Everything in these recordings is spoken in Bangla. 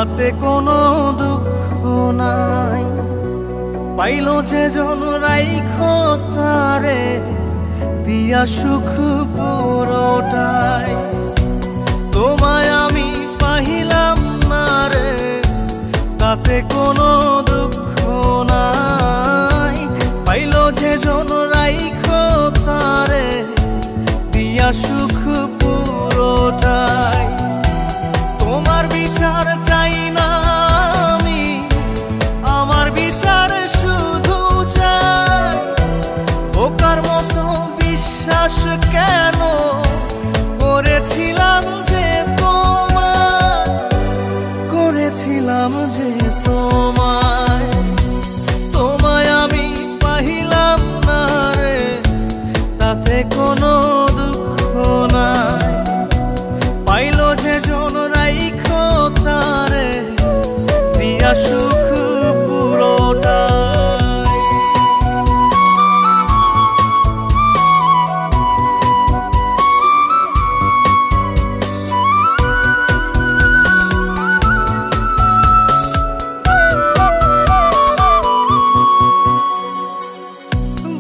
তাতে কোনো দুঃখ নাই। পাইল যে জন রাইখো তারে দিয়া সুখ পুরোটাই। তোমায় আমি পাইলাম না রে তাতে কোনো দুঃখ নাই। পাইল যে জন রাইখো তারে দিয়া সুখ পুরোটাই। তোমার বিচার চাই না আমি, আমার বিচার শুধু চাই। বোকার মতো বিশ্বাস কেন করেছিলাম যে তোমায়, করেছিলাম যে তোমায়। তোমায় আমি পাইলাম না রে তাতে কোনো দুঃখ নাই। পাইল যে জন রাইখো তারে দিয়া সুখ পুরোটাই।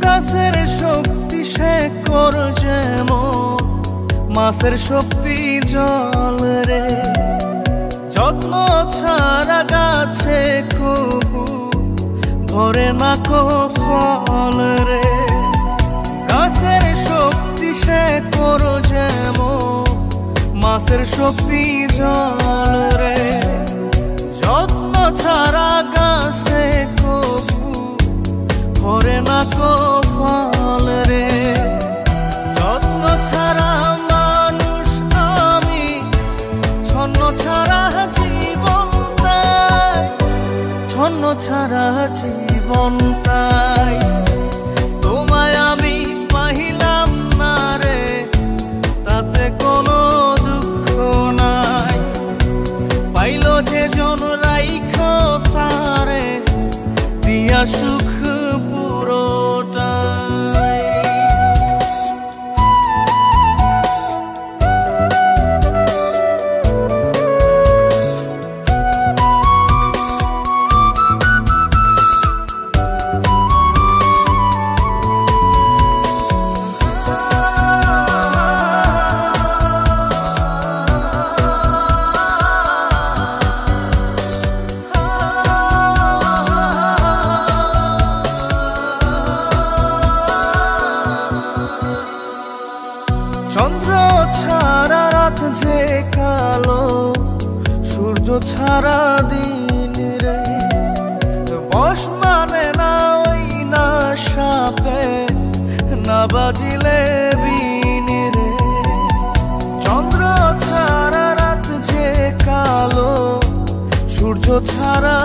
গাছের শক্তি শেকড় যেমন, মাছের শক্তি জল রে। যত্ন ছাড়া গাছে কবু ধরে না কো ফল রে। গাছের শক্তি শেকড় যেমন, মাছের শক্তি জল রে। যত্ন ছাড়া গাছে কবু ধরে না কো ফল রে। যত্ন ছাড়া মানুষ আমি, ছন্ন ছাড়া জীবন তাই, ছন্ন ছাড়া জীবন তাই। তোমায় আমি পাইলাম না রে তাতে কোনো দুঃখ নাই। পাইল যে জন রাইখো তারে দিয়া সুখ পুরোটাই। চন্দ্র ছাড়া রাত যে কালো, সূর্য ছাড়া দিন রে। বশ মানে না ওই না সাপে, না বাজিলে বিন রে। চন্দ্র ছাড়া রাত যে কালো, সূর্য ছাড়া